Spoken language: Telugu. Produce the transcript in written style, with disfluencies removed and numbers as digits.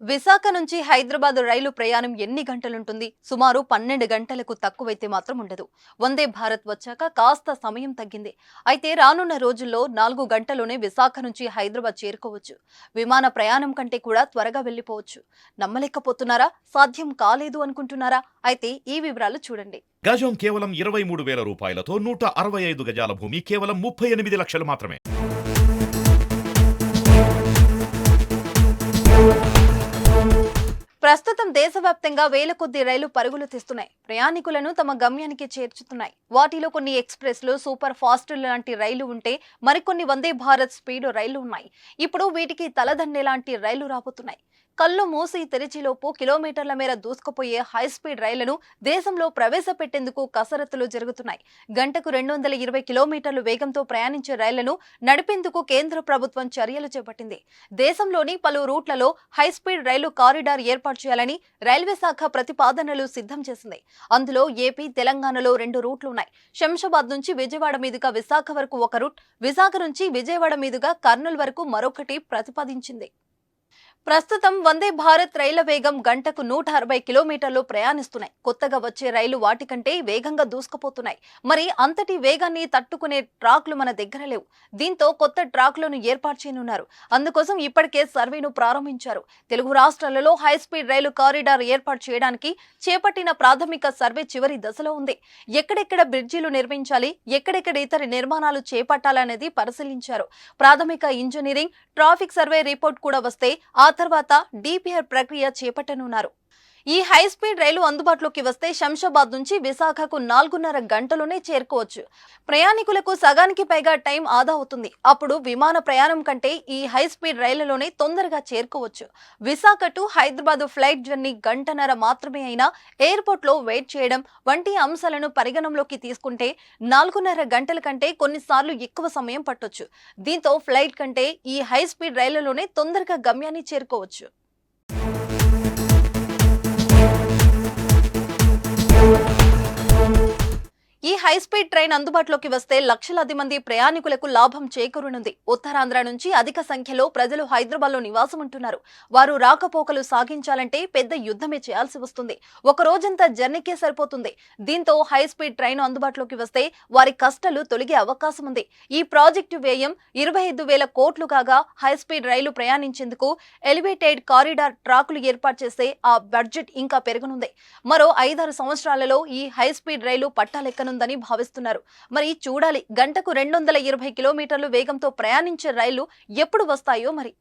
విశాఖ నుంచి హైదరాబాద్ రైలు ప్రయాణం ఎన్ని గంటలుంటుంది? సుమారు 12 గంటలకు తక్కువైతే మాత్రం ఉండదు. వందే భారత్ వచ్చాక కాస్త సమయం తగ్గింది. అయితే రానున్న రోజుల్లో 4 గంటలోనే విశాఖ నుంచి హైదరాబాద్ చేరుకోవచ్చు. విమాన ప్రయాణం కంటే కూడా త్వరగా వెళ్లిపోవచ్చు. నమ్మలేకపోతున్నారా? సాధ్యం కాలేదు అనుకుంటున్నారా? అయితే ఈ వివరాలు చూడండి. గజం కేవలం 23,000 రూపాయలతో 165 గజాల భూమి కేవలం 38 లక్షలు మాత్రమే. ప్రస్తుతం దేశవ్యాప్తంగా వేల కొద్ది రైలు పరుగులు తీస్తున్నాయి. ప్రయాణికులను తమ గమ్యానికి చేర్చుతున్నాయి. వాటిలో కొన్ని ఎక్స్ప్రెస్లు, సూపర్ ఫాస్ట్ లాంటి రైలు ఉంటే మరికొన్ని వందే భారత్ స్పీడ్ రైళ్లు ఉన్నాయి. ఇప్పుడు వీటికి తలదండే లాంటి రైళ్లు రాబోతున్నాయి. కళ్ళు మూసి తెరిచిలోపు కిలోమీటర్ల మేర దూసుకుపోయే హై స్పీడ్ రైళ్లను దేశంలో ప్రవేశపెట్టేందుకు కసరత్తులు జరుగుతున్నాయి. గంటకు 220 కిలోమీటర్ల వేగంతో ప్రయాణించే రైళ్లను నడిపేందుకు కేంద్ర ప్రభుత్వం చర్యలు చేపట్టింది. దేశంలోని పలు రూట్లలో హై స్పీడ్ రైలు కారిడార్ ఏర్పాటు చేయాలని రైల్వే శాఖ ప్రతిపాదనలు సిద్ధం చేసింది. అందులో ఏపీ, తెలంగాణలో 2 రూట్లు ఉన్నాయి. శంషాబాద్ నుంచి విజయవాడ మీదుగా విశాఖ వరకు ఒక రూట్, విశాఖ నుంచి విజయవాడ మీదుగా కర్నూలు వరకు మరొకటి ప్రతిపాదించింది. ప్రస్తుతం వందే భారత్ రైళ్ల వేగం గంటకు 160 కిలోమీటర్లు ప్రయాణిస్తున్నాయి. కొత్తగా వచ్చే రైలు వాటికంటే వేగంగా దూసుకుపోతున్నాయి. మరి అంతటి వేగాన్ని తట్టుకునే ట్రాక్లు మన దగ్గర లేవు. దీంతో కొత్త ట్రాక్లను ఏర్పాటు చేయనున్నారు. అందుకోసం ఇప్పటికే సర్వేను ప్రారంభించారు. తెలుగు రాష్ట్రాలలో హై స్పీడ్ రైలు కారిడార్ ఏర్పాటు చేయడానికి చేపట్టిన ప్రాథమిక సర్వే చివరి దశలో ఉంది. ఎక్కడెక్కడ బ్రిడ్జిలు నిర్మించాలి, ఎక్కడెక్కడ ఇతర నిర్మాణాలు చేపట్టాలనేది పరిశీలించారు. ప్రాథమిక ఇంజనీరింగ్, ట్రాఫిక్ సర్వే రిపోర్ట్ కూడా వస్తే ఆ తర్వాత డిపిఆర్ ప్రక్రియ చేపట్టనున్నారు. ఈ హై స్పీడ్ రైలు అందుబాటులోకి వస్తే శంషాబాద్ నుంచి విశాఖకు 4.5 గంటలోనే చేరుకోవచ్చు. ప్రయాణికులకు సగానికి పైగా టైం ఆదా అవుతుంది. అప్పుడు విమాన ప్రయాణం కంటే ఈ హై స్పీడ్ రైళ్లలోనే తొందరగా చేరుకోవచ్చు. Visakha to Hyderabad flight journey గంటన్నర మాత్రమే అయినా ఎయిర్పోర్ట్ లో వెయిట్ చేయడం వంటి అంశాలను పరిగణంలోకి తీసుకుంటే 4.5 గంటల కంటే కొన్నిసార్లు ఎక్కువ సమయం పట్టొచ్చు. దీంతో ఫ్లైట్ కంటే ఈ హై స్పీడ్ రైళ్లలోనే తొందరగా గమ్యాన్ని చేరుకోవచ్చు. ఈ హై స్పీడ్ ట్రైన్ అందుబాటులోకి వస్తే లక్షలాది మంది ప్రయాణికులకు లాభం చేకూరనుంది. ఉత్తరాంధ్ర నుంచి అధిక సంఖ్యలో ప్రజలు హైదరాబాద్ లో నివాసం ఉంటున్నారు. వారు రాకపోకలు సాగించాలంటే పెద్ద యుద్ధమే చేయాల్సి వస్తుంది. ఒక రోజంతా జర్నీకే సరిపోతుంది. దీంతో హై స్పీడ్ ట్రైన్ అందుబాటులోకి వస్తే వారి కష్టాలు తొలగే అవకాశం ఉంది. ఈ ప్రాజెక్టు వ్యయం 25,000 కోట్లు కాగా హై స్పీడ్ రైలు ప్రయాణించేందుకు ఎలివేటెడ్ కారిడార్ ట్రాకులు ఏర్పాటు చేస్తే ఆ బడ్జెట్ ఇంకా పెరగనుంది. మరో 5-6 సంవత్సరాలలో ఈ హై స్పీడ్ రైలు పట్టాలెక్కనుంది దని భావిస్తున్నారు. మరి చూడాలి, గంటకు 220 కిలోమీటర్లు వేగంతో ప్రయాణించే రైళ్లు ఎప్పుడు వస్తాయో మరి.